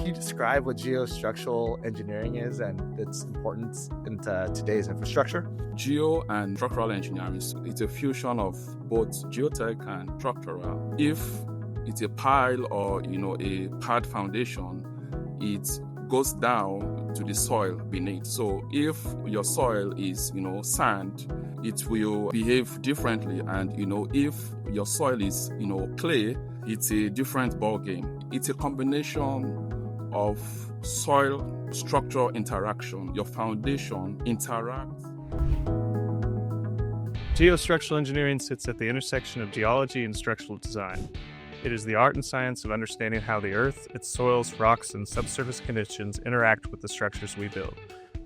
can you describe what geostructural engineering is and its importance into today's infrastructure? Geo and structural engineering, it's a fusion of both geotech and structural. If it's a pile or, a pad foundation, it goes down to the soil beneath. So if your soil is, sand, it will behave differently. And, if your soil is, clay, it's a different ball game. It's a combination of soil structure interaction. Your foundation interacts. Geo-Structural engineering sits at the intersection of geology and structural design. It is the art and science of understanding how the earth, its soils, rocks, and subsurface conditions interact with the structures we build.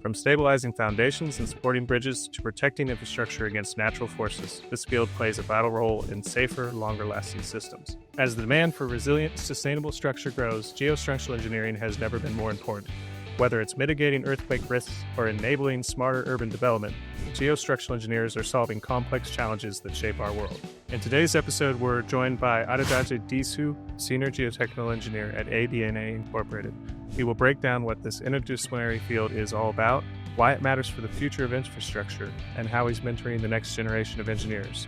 From stabilizing foundations and supporting bridges to protecting infrastructure against natural forces, this field plays a vital role in safer, longer-lasting systems. As the demand for resilient, sustainable structure grows, geostructural engineering has never been more important. Whether it's mitigating earthquake risks or enabling smarter urban development, geostructural engineers are solving complex challenges that shape our world. In today's episode, we're joined by Adedeji Disu, Senior Geotechnical Engineer at ABNA Incorporated. He will break down what this interdisciplinary field is all about, why it matters for the future of infrastructure, and how he's mentoring the next generation of engineers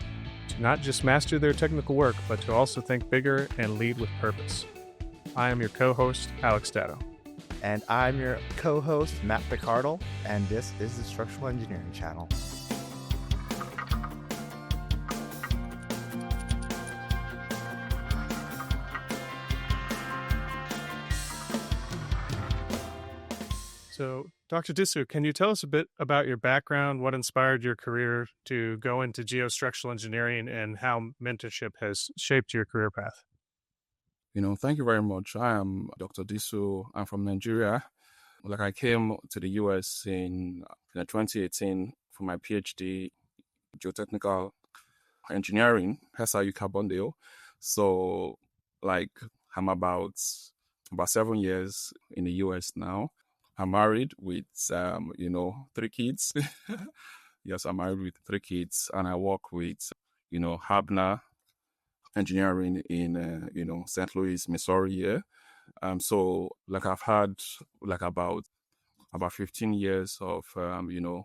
to not just master their technical work, but to also think bigger and lead with purpose. I am your co-host, Alex Datto. And I'm your co-host, Matt Picardal, and this is the Structural Engineering Channel. So, Dr. Disu, can you tell us a bit about your background, what inspired your career to go into geostructural engineering, and how mentorship has shaped your career path? Thank you very much. I am Dr. Disu. I'm from Nigeria. I came to the US in 2018 for my Ph.D. Geotechnical Engineering, SIU Carbondale. So, I'm about 7 years in the US now. I'm married with, 3 kids. Yes, I'm married with 3 kids, and I work with, ABNA Engineering in, St. Louis, Missouri here. So I've had about 15 years of,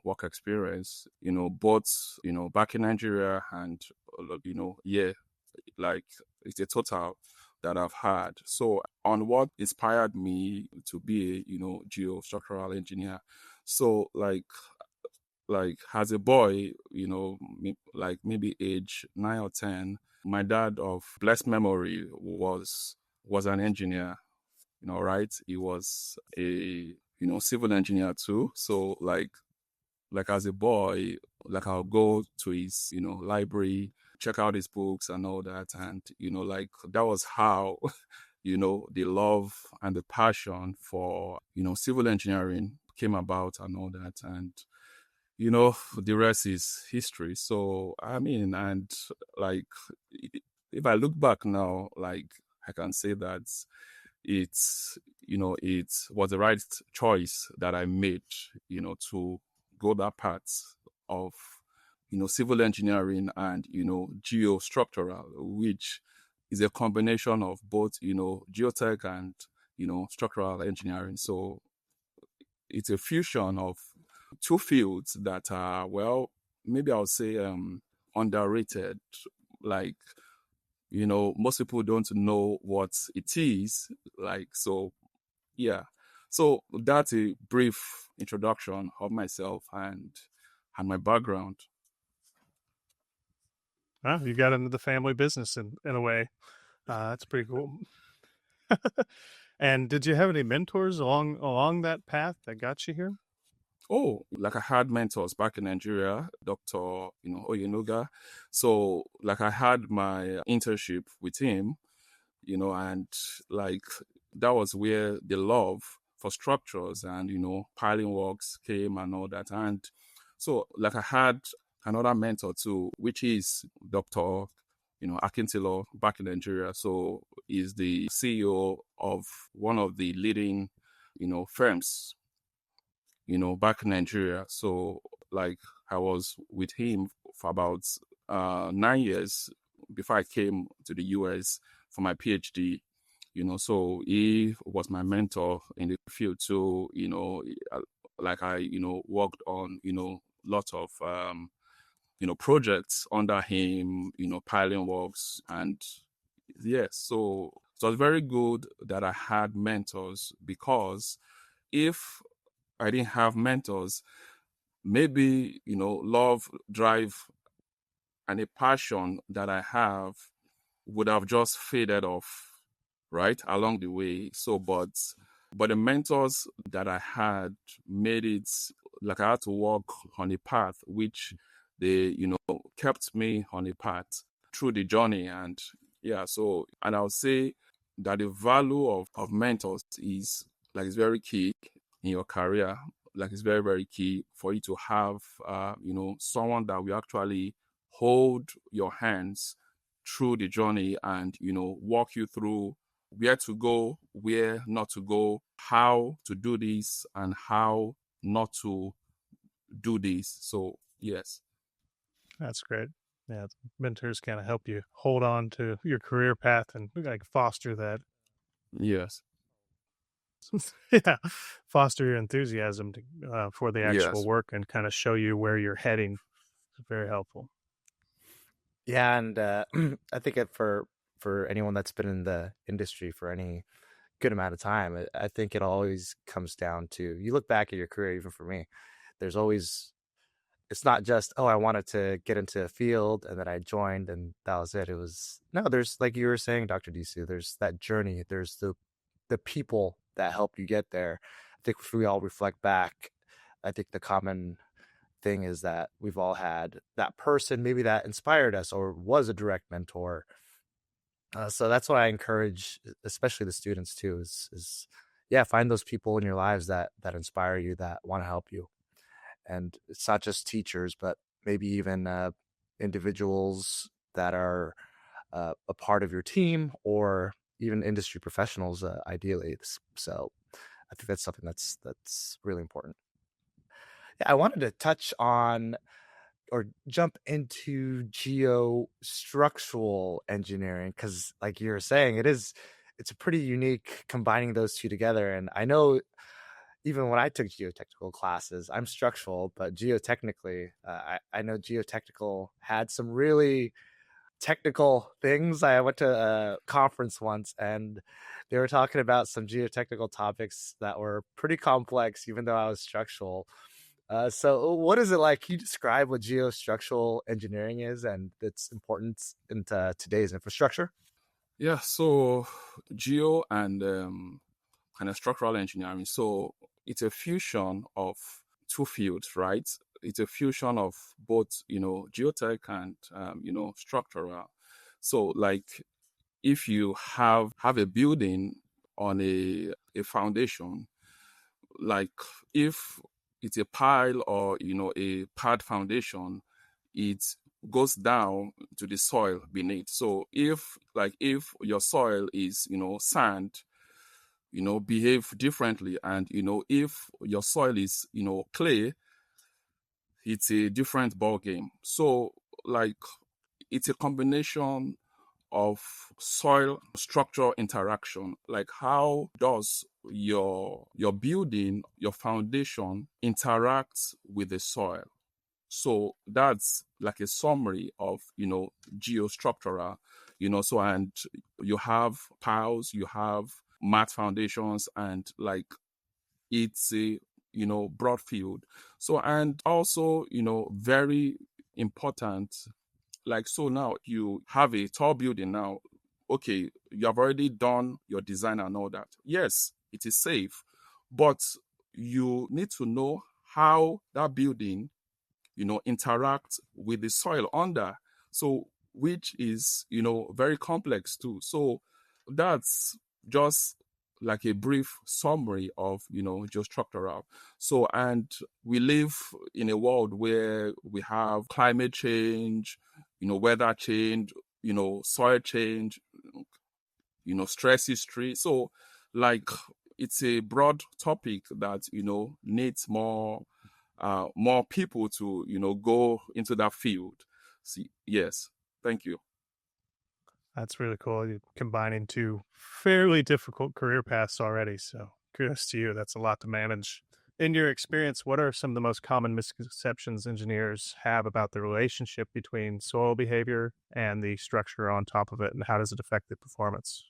work experience, both, back in Nigeria and, it's a total that I've had. So on what inspired me to be a, geostructural engineer. So as a boy, maybe age 9 or 10, my dad of blessed memory was an engineer, right? He was a, civil engineer too. So as a boy, I'll go to his, library, check out his books and all that. And, that was how, the love and the passion for, civil engineering came about and all that. And, the rest is history. So, and if I look back now, I can say that it was the right choice that I made, to go that path of, civil engineering and, geostructural, which is a combination of both, geotech and, structural engineering. So it's a fusion of 2 fields that are, maybe I would say underrated. Most people don't know what it is. So that's a brief introduction of myself and my background. You got into the family business in a way. That's pretty cool. And did you have any mentors along that path that got you here? Oh, I had mentors back in Nigeria, Dr. Oyenuga. So I had my internship with him, and that was where the love for structures and, piling works came and all that. And so I had another mentor too, which is Dr. Akintilo back in Nigeria. So he's the CEO of one of the leading, firms, back in Nigeria. So I was with him for about 9 years before I came to the US for my PhD, So he was my mentor in the field. So, like I, worked on, lots of, projects under him, piling works. And yes, so it was very good that I had mentors, because if I didn't have mentors, maybe, love, drive, and a passion that I have would have just faded off, right, along the way. So, but the mentors that I had made it like I had to walk on a path which they, kept me on a path through the journey. And yeah, so, and I'll say that the value of mentors is like it's very key in your career. Like it's very, very key for you to have, someone that will actually hold your hands through the journey and, walk you through where to go, where not to go, how to do this, and how not to do this. So, yes. That's great. Yeah, mentors kind of help you hold on to your career path and like foster that. Yes. Yeah, foster your enthusiasm for the actual Yes. work and kind of show you where you're heading. It's very helpful. Yeah, and I think for anyone that's been in the industry for any good amount of time, I think it always comes down to, you look back at your career, even for me, there's always, it's not just, oh, I wanted to get into a field and then I joined and that was it. It was, no, there's, like you were saying, Dr. Disu, there's that journey, there's the people that helped you get there. I think if we all reflect back, I think the common thing is that we've all had that person maybe that inspired us or was a direct mentor. So that's what I encourage, especially the students too, is yeah, find those people in your lives that inspire you, that want to help you. And it's not just teachers, but maybe even individuals that are a part of your team, or even industry professionals, ideally. So I think that's something that's really important. Yeah, I wanted to touch on or jump into geostructural engineering, because like you were saying, it's a pretty unique combining those two together. And I know even when I took geotechnical classes, I'm structural, but geotechnically, I know geotechnical had some really technical things. I went to a conference once and they were talking about some geotechnical topics that were pretty complex, even though I was structural. So what is it like? Can you describe what geostructural engineering is and its importance into today's infrastructure? Yeah. So, geo and kind of structural engineering. So, it's a fusion of two fields, right? It's a fusion of both, geotech and, structural. So, like, if you have a building on a foundation, like if it's a pile or a pad foundation, it goes down to the soil beneath. So if your soil is sand, behave differently, and if your soil is clay, it's a different ball game. So like it's a combination of soil structure interaction. Like how does your building, your foundation interact with the soil? So that's like a summary of geostructural. So, and you have piles, you have mat foundations, and like it's a broad field. So, and also very important, like, so now you have a tall building now. Okay, you have already done your design and all that. Yes, it is safe, but you need to know how that building, interact with the soil under. So, which is, very complex too. So that's just like a brief summary of, geostructural. So, and we live in a world where we have climate change, weather change, soil change, stress history. So, like, it's a broad topic that, needs more people to, go into that field. See, yes. Thank you. That's really cool. You're combining two fairly difficult career paths already. So kudos to you. That's a lot to manage. In your experience, what are some of the most common misconceptions engineers have about the relationship between soil behavior and the structure on top of it, and how does it affect the performance?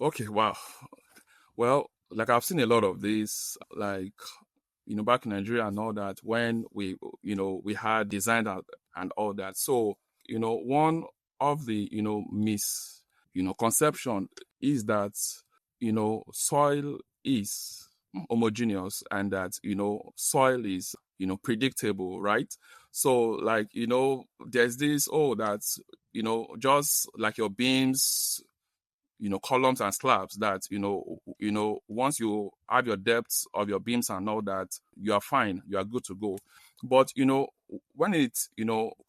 Okay, wow. Well, like I've seen a lot of this, like, back in Nigeria and all that, when we had design and all that. So, one of the, conception is that, soil is homogeneous and that, soil is, predictable, right? So, like, there's this, oh, that's, just like your beams, columns and slabs that, once you have your depths of your beams and all that, you are fine, you are good to go. But, when it,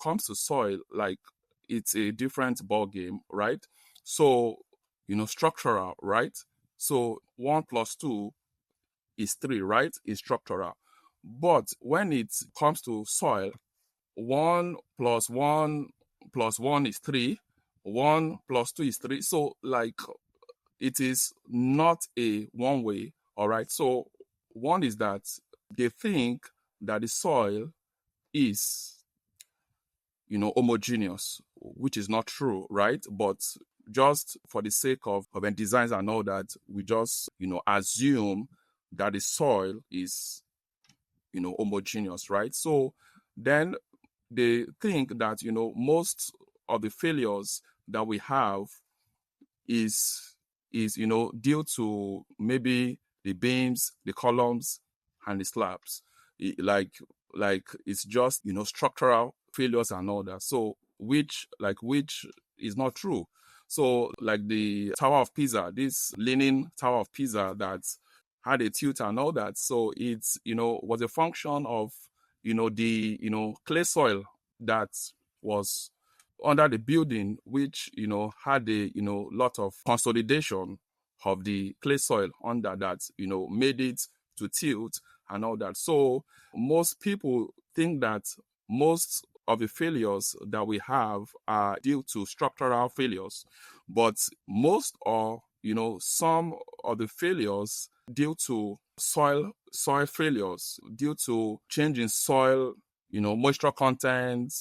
comes to soil, like, it's a different ball game, right? So, structural, right? So 1 plus 2 is 3, right? Is structural. But when it comes to soil, 1 plus 1 is 3. 1 plus 2 is 3. So, like, it is not a one way. All right. So, one is that they think that the soil is, homogeneous, which is not true, right? But just for the sake of designs and all that, we just, assume that the soil is, homogeneous, right? So then they think that, most of the failures that we have is due to maybe the beams, the columns, and the slabs. Like it's just structural failures and all that. So which is not true. So like the Tower of Pisa, this leaning Tower of Pisa that had a tilt and all that. So it's was a function of the clay soil that was under the building, which had a lot of consolidation of the clay soil under that made it to tilt and all that. So most people think that most of the failures that we have are due to structural failures, but most are some of the failures due to soil failures, due to change in soil moisture content,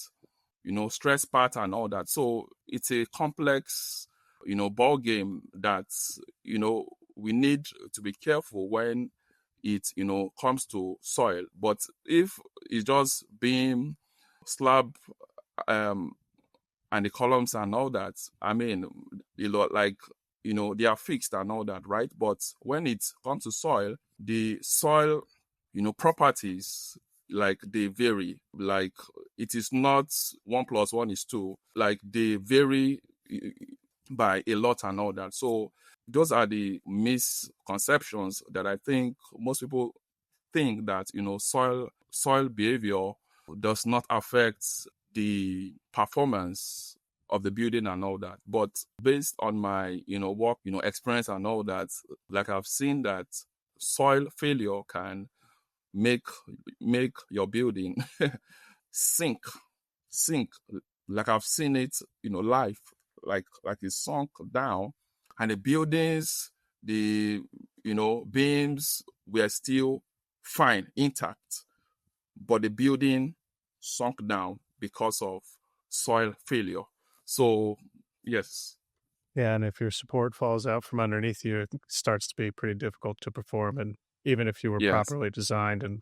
stress pattern and all that. So it's a complex, ball game that, we need to be careful when it, comes to soil. But if it's just beam, slab, and the columns and all that, I mean, like, they are fixed and all that, right? But when it comes to soil, the soil, properties, like, they vary. Like, it is not 1 plus 1 is 2. Like, they vary by a lot and all that. So those are the misconceptions that I think most people think that soil behavior does not affect the performance of the building and all that. But based on my work experience and all that, like, I've seen that soil failure can make your building sink sink like I've seen it live, like it's sunk down, and the buildings, the beams were still fine, intact, but the building sunk down because of soil failure. So yes. Yeah, and if your support falls out from underneath you, it starts to be pretty difficult to perform. And even if you were Yes. properly designed, and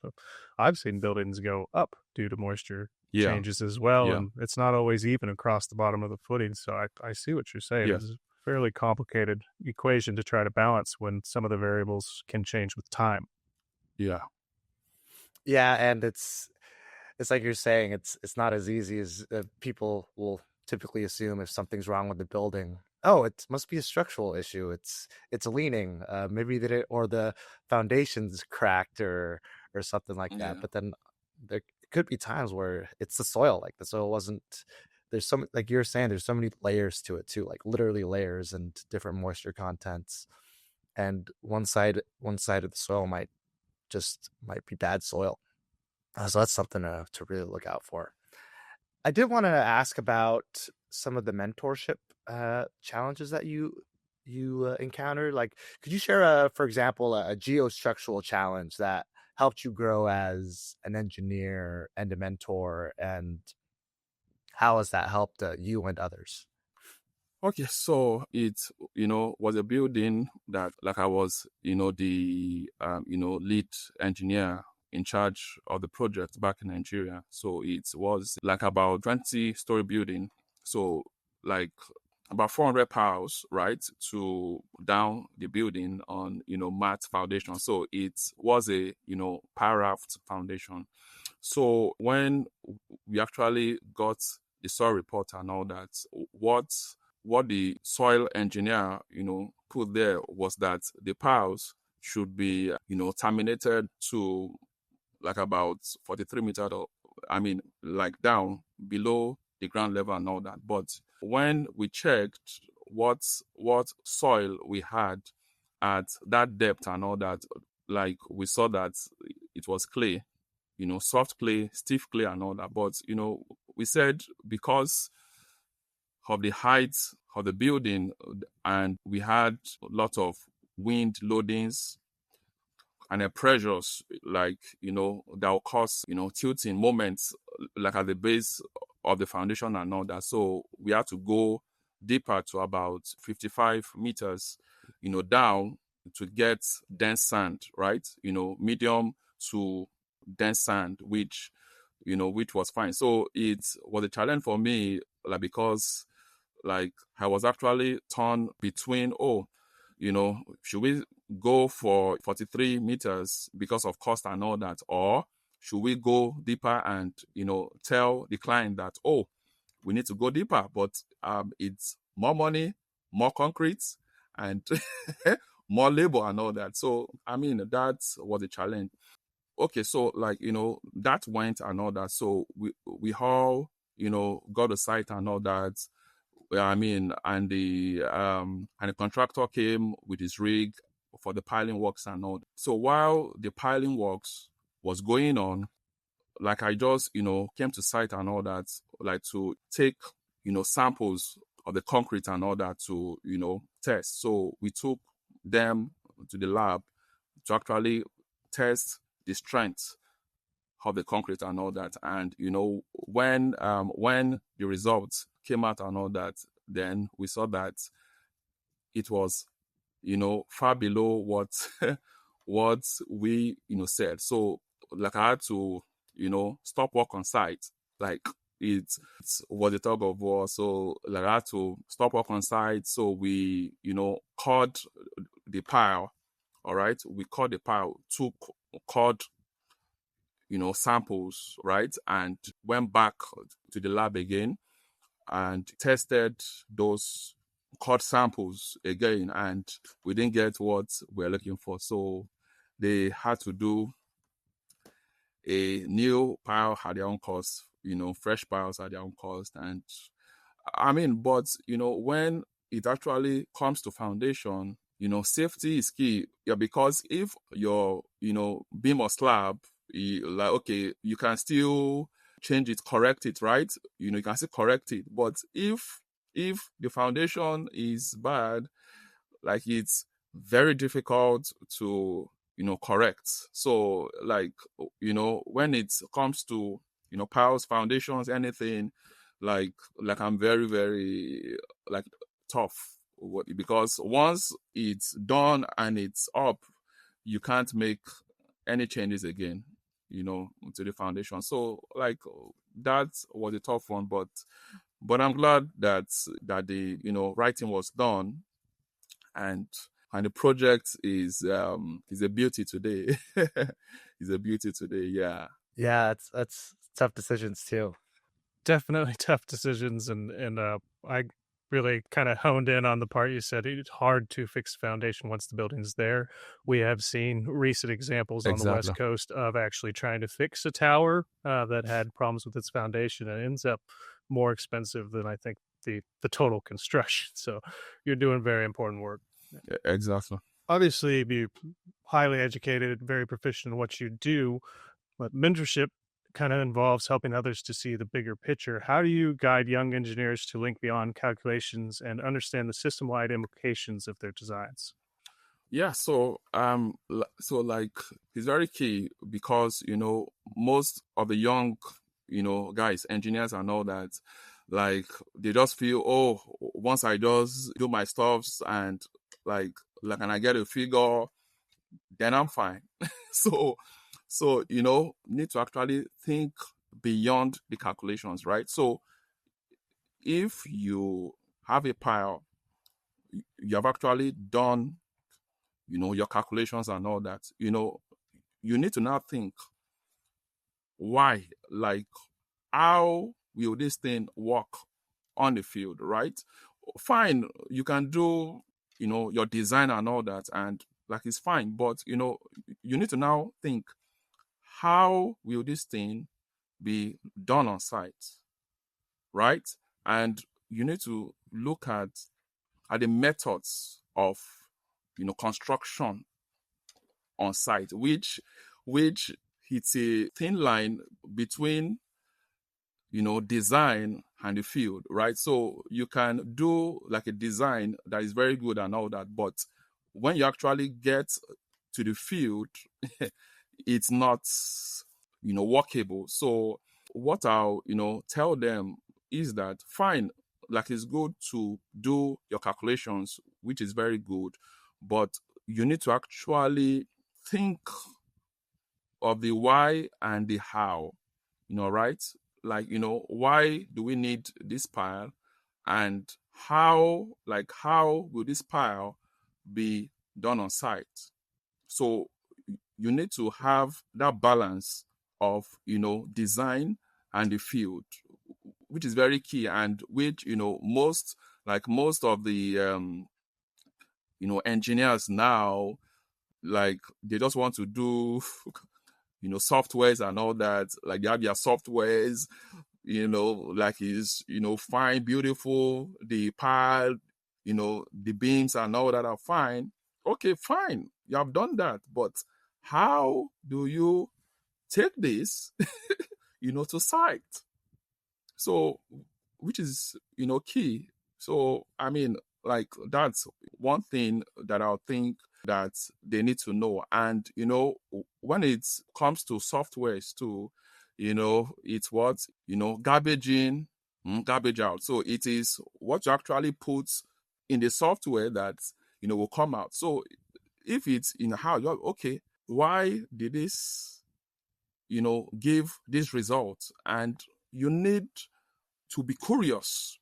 I've seen buildings go up due to moisture Yeah. changes as well, Yeah. and it's not always even across the bottom of the footing. So I see what you're saying. Yes. It's a fairly complicated equation to try to balance when some of the variables can change with time. Yeah. Yeah, and it's like you're saying, it's not as easy as people will typically assume. If something's wrong with the building, oh, it must be a structural issue. It's leaning. Maybe or the foundation's cracked or something like that. Yeah. But then there could be times where it's the soil. Like the soil wasn't. There's some, like you're saying, there's so many layers to it too, like literally layers and different moisture contents. And one side of the soil might be bad soil. So that's something to really look out for. I did want to ask about some of the mentorship challenges that you encountered? Like, could you share, for example, a geostructural challenge that helped you grow as an engineer and a mentor, and how has that helped you and others? Okay, so it was a building that, like, I was the lead engineer in charge of the project back in Nigeria. So it was like about 20-story building. So like about 400 pounds, right, to down the building on mat foundation. So it was a paraft foundation. So when we actually got the soil report and all that, what the soil engineer put there was that the piles should be terminated to like about 43 meters, or like down below the ground level and all that. But when we checked what soil we had at that depth and all that, like we saw that it was clay, soft clay, stiff clay and all that. But we said because of the height of the building, and we had a lot of wind loadings and the pressures, like that will cause tilting moments, like at the base of the foundation and all that. So we had to go deeper to about 55 meters down to get dense sand, right? Medium to dense sand, which was fine. So it was a challenge for me, like, because like I was actually torn between, should we go for 43 meters because of cost and all that, or should we go deeper and tell the client that, we need to go deeper, but it's more money, more concrete, and more labor and all that. So that was a challenge. Okay, so like that went and all that. So we all got a site and all that. And the contractor came with his rig for the piling works and all. So while the piling works was going on, like I just came to site and all that, like to take samples of the concrete and all that to test. So we took them to the lab to actually test the strength of the concrete and all that. And when the results came out and all that, then we saw that it was far below what what we said. So like I had to stop work on site. Like it was a tug of war. So like I had to stop work on site. So we cut the pile. All right, we cut the pile, took cut samples, right, and went back to the lab again and tested those cut samples again, and we didn't get what we're looking for. So they had to do a new pile at their own cost, fresh piles at their own cost. And but when it actually comes to foundation, safety is key. Yeah, because if your beam or slab, you can still change it, correct it, right? You can still correct it. But if the foundation is bad, like it's very difficult to correct. So like when it comes to piles, foundations, anything, like I'm very, very like tough, because once it's done and it's up, you can't make any changes again to the foundation. So like that was a tough one, but I'm glad that the writing was done, and the project is a beauty today. Is a beauty today. Yeah, that's tough decisions too. Definitely tough decisions, and I really kind of honed in on the part you said it's hard to fix the foundation once the building's there. We have seen recent examples on the West Exactly. Coast of actually trying to fix a tower that had problems with its foundation, and it ends up more expensive than I think the total construction. So you're doing very important work. Exactly. Obviously, be highly educated, very proficient in what you do, but mentorship kind of involves helping others to see the bigger picture. How do you guide young engineers to link beyond calculations and understand the system-wide implications of their designs? Yeah, so like it's very key because most of the young guys, engineers and all that, like they just feel, oh, once I just do my stuffs and and I get a figure, then I'm fine. so need to actually think beyond the calculations, right? So if you have a pile, you have actually done your calculations and all that, you need to now think why, like, how will this thing work on the field, right? Fine, you can do, your design and all that, and like it's fine, but you need to now think, how will this thing be done on site, right? And you need to look at the methods of construction on site, which it's a thin line between design and the field, right? So you can do like a design that is very good and all that, but when you actually get to the field, it's not workable. So what I'll tell them is that fine, like it's good to do your calculations, which is very good, but you need to actually think of the why and the how, right? Like, why do we need this pile, and how will this pile be done on site? So you need to have that balance of, design and the field, which is very key, and which, most of the, engineers now, like they just want to do softwares and all that. Like they have their softwares, like is fine, beautiful, the pile, the beams and all that are fine. Okay, fine, you have done that, but how do you take this to site? So, which is key. So I mean, like that's one thing that I'll think that they need to know. And when it comes to softwares too, it's what garbage in, garbage out. So it is what you actually put in the software that will come out. So if it's in how you're okay, why did this give this result? And you need to be curious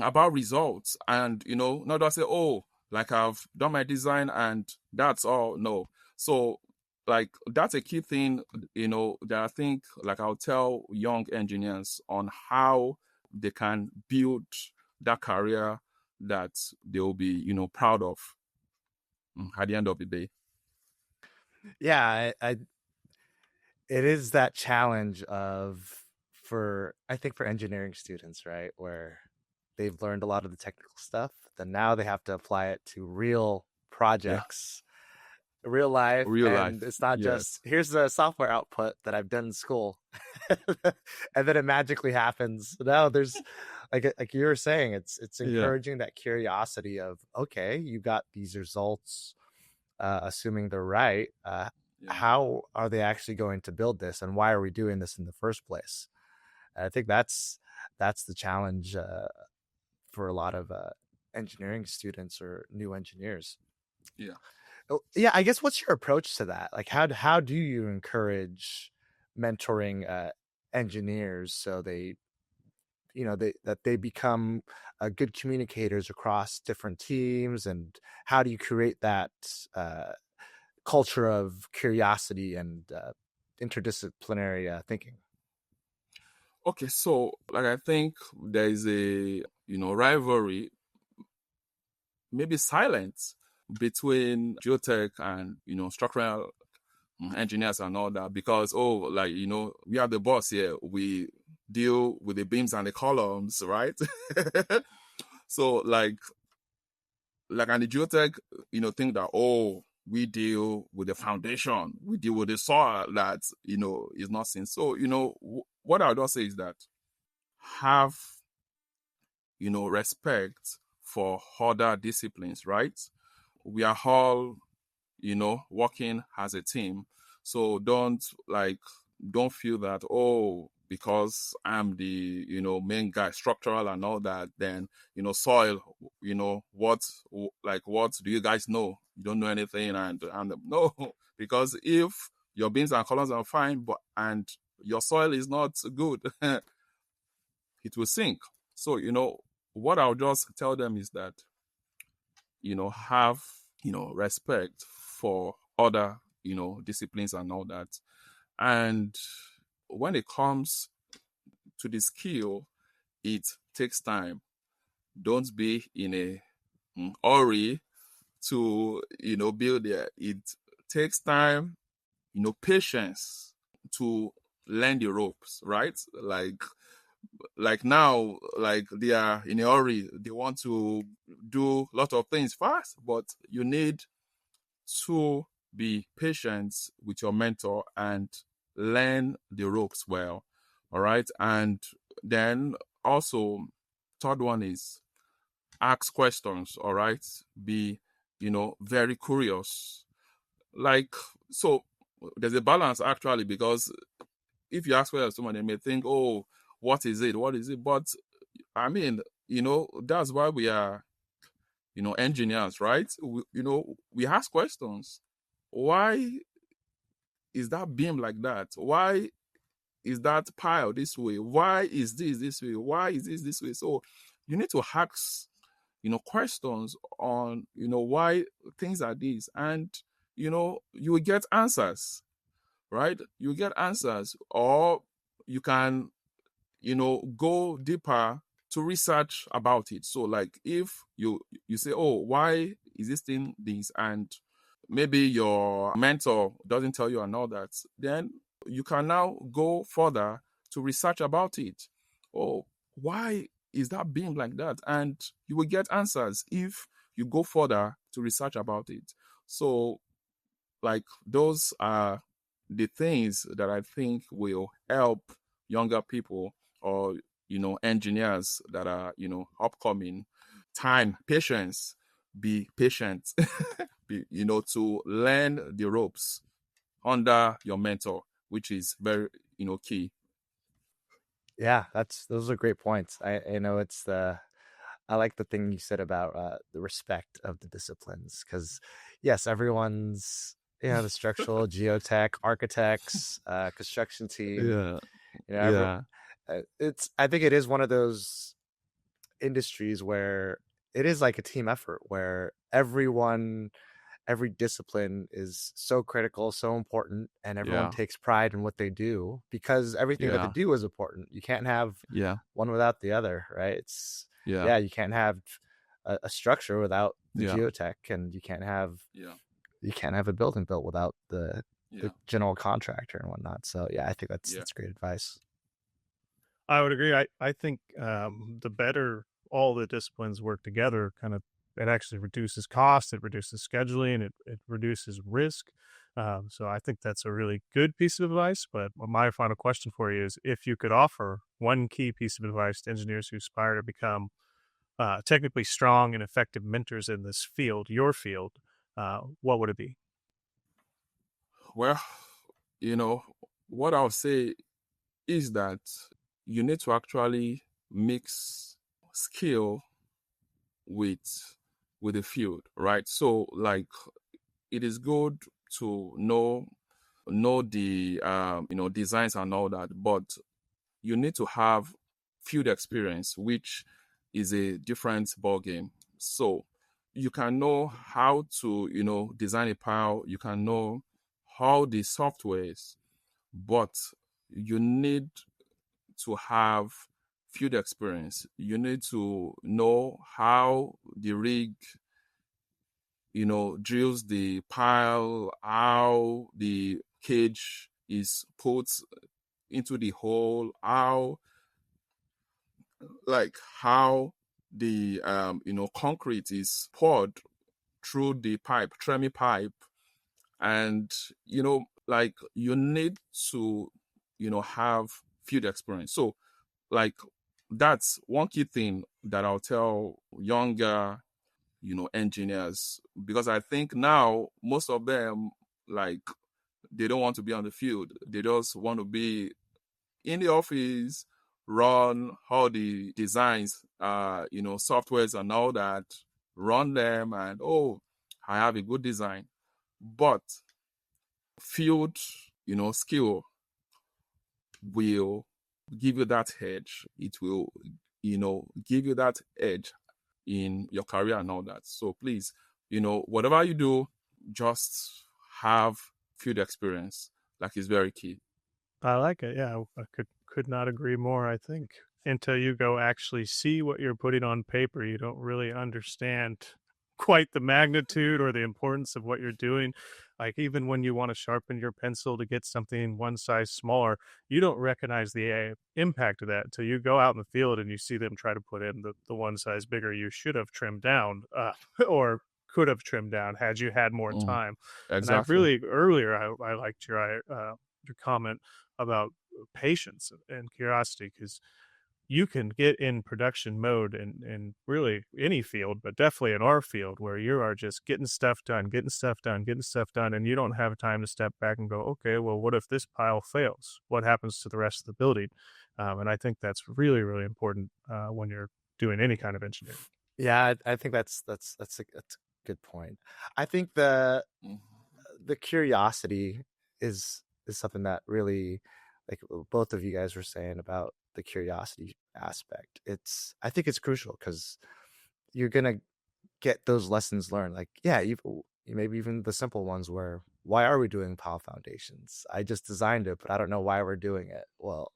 about results, and not just say, oh, like I've done my design and that's all. No. So like that's a key thing that I think, like, I'll tell young engineers on how they can build that career that they'll be proud of at the end of the day. Yeah, it is that challenge of, I think for engineering students, right, where they've learned a lot of the technical stuff, then now they have to apply it to real Yeah, projects, real life, real and life. it's not just Yes. here's the software output that I've done in school, and then it magically happens. No, there's like you were saying, it's Yeah. encouraging that curiosity of, okay, you got these results, assuming they're right. Yeah. How are they actually going to build this, and why are we doing this in the first place? And I think that's the challenge for a lot of engineering students or new engineers. Yeah. Oh, yeah, I guess what's your approach to that? Like, how do you encourage mentoring engineers so they, that they become good communicators across different teams, and how do you create that uh, culture of curiosity and interdisciplinary thinking? Okay, so like I think there is a rivalry, maybe silence, between geotech and structural engineers and all that, because like we are the boss here, we deal with the beams and the columns, right? So like and the geotech think that, oh, we deal with the foundation, we deal with the soil that, is not seen. So, what I would also say is that have, respect for other disciplines, right? We are all, working as a team. So don't feel that, oh, because I'm the, main guy, structural and all that, then, soil, what do you guys know? You don't know anything. And no, because if your beams and columns are fine, and your soil is not good, it will sink. So, what I'll just tell them is that, have, respect for other, disciplines and all that. And when it comes to the skill, it takes time. Don't be in a hurry to, build it. It takes time, patience to learn the ropes, right? Like now, like they are in a hurry. They want to do a lot of things fast, but you need to be patient with your mentor and learn the ropes well. All right. And then also, third one is ask questions. All right. Be, very curious. Like, so there's a balance actually, because if you ask questions, someone, they may think, oh, what is it? What is it? But I mean, that's why we are, engineers, right? We ask questions. Why is that beam like that? Why is that pile this way? Why is this way? Why is this way? So you need to ask, questions on, why things are this. And, you will get answers, right? You will get answers, or you can, go deeper to research about it. So like if you say, oh, why is this thing this? And maybe your mentor doesn't tell you and all that, then you can now go further to research about it. Oh, why is that being like that? And you will get answers if you go further to research about it. So, like, those are the things that I think will help younger people, or, engineers that are, upcoming. Time, patience, be patient, to learn the ropes under your mentor, which is very, key. Yeah, those are great points. I know I like the thing you said about the respect of the disciplines, because yes, everyone's, the structural, geotech, architects, construction team, Yeah. every, Yeah. I think it is one of those industries where it is like a team effort, where every discipline is so critical, so important, and everyone Yeah. takes pride in what they do, because everything that they Yeah. do is important. You can't have Yeah. one without the other, right? Yeah. You can't have a structure without the Yeah. geotech, and Yeah. you can't have a building built without the Yeah. general contractor and whatnot. So yeah, I think Yeah. that's great advice. I would agree. I think the better all the disciplines work together, it actually reduces cost, it reduces scheduling, it reduces risk. So I think that's a really good piece of advice. But my final question for you is, if you could offer one key piece of advice to engineers who aspire to become technically strong and effective mentors in this field, your field, what would it be? Well, what I'll say is that you need to actually mix skill with the field, right? So like, it is good to know the designs and all that, but you need to have field experience, which is a different ball game. So you can know how to design a pile, you can know how the software is, but you need to have field experience. You need to know how the rig drills the pile, how the cage is put into the hole, how the concrete is poured through the pipe, tremie pipe, And, like you need to, have field experience. So like that's one key thing that I'll tell younger, engineers, because I think now most of them, like, they don't want to be on the field. They just want to be in the office, run all the designs, softwares and all that, run them, and I have a good design. But field, skill will give you that edge. It will, give you that edge in your career and all that. So please, whatever you do, just have field experience. Like, it's very key. I like it. Yeah, I could not agree more. I think until you go actually see what you're putting on paper, you don't really understand quite the magnitude or the importance of what you're doing. Like, even when you want to sharpen your pencil to get something one size smaller, you don't recognize the impact of that until you go out in the field and you see them try to put in the one size bigger you should have trimmed down, or could have trimmed down had you had more time. And I Exactly. really, earlier, I liked your comment about patience and curiosity, because you can get in production mode in really any field, but definitely in our field, where you are just getting stuff done, and you don't have time to step back and go, okay, well, what if this pile fails? What happens to the rest of the building? And I think that's really, really important when you're doing any kind of engineering. Yeah, I think that's a good point. I think the curiosity is something that really, like both of you guys were saying about the curiosity aspect. I think it's crucial, because you're gonna get those lessons learned. Like, yeah, maybe even the simple ones where, why are we doing pile foundations? I just designed it, but I don't know why we're doing it. Well,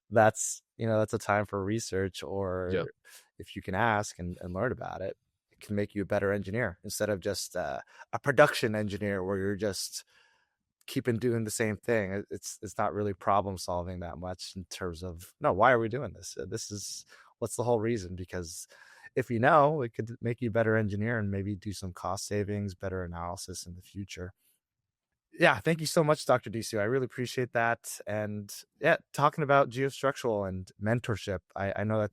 that's a time for research, or if you can ask and learn about it, it can make you a better engineer, instead of just a production engineer where you're just keeping doing the same thing. It's not really problem solving that much, in terms of, no, why are we doing this? What's the whole reason? Because if you know, it could make you a better engineer and maybe do some cost savings, better analysis in the future. Yeah, thank you so much, Dr. Disu. I really appreciate that. And yeah, talking about Geo-Structural and mentorship, I know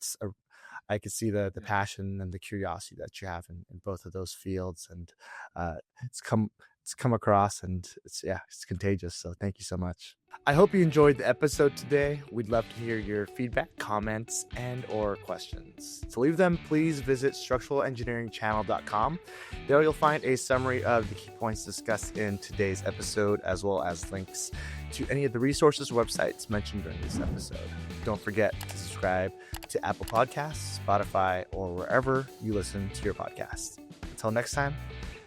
I could see the passion and the curiosity that you have in both of those fields, and it's come across, and it's contagious. So thank you so much. I hope you enjoyed the episode today. We'd love to hear your feedback, comments, and or questions. To leave them, please visit structuralengineeringchannel.com. There you'll find a summary of the key points discussed in today's episode, as well as links to any of the resources or websites mentioned during this episode. Don't forget to subscribe to Apple Podcasts, Spotify, or wherever you listen to your podcasts. Until next time,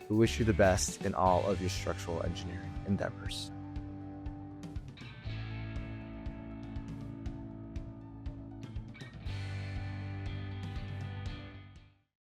we wish you the best in all of your structural engineering endeavors.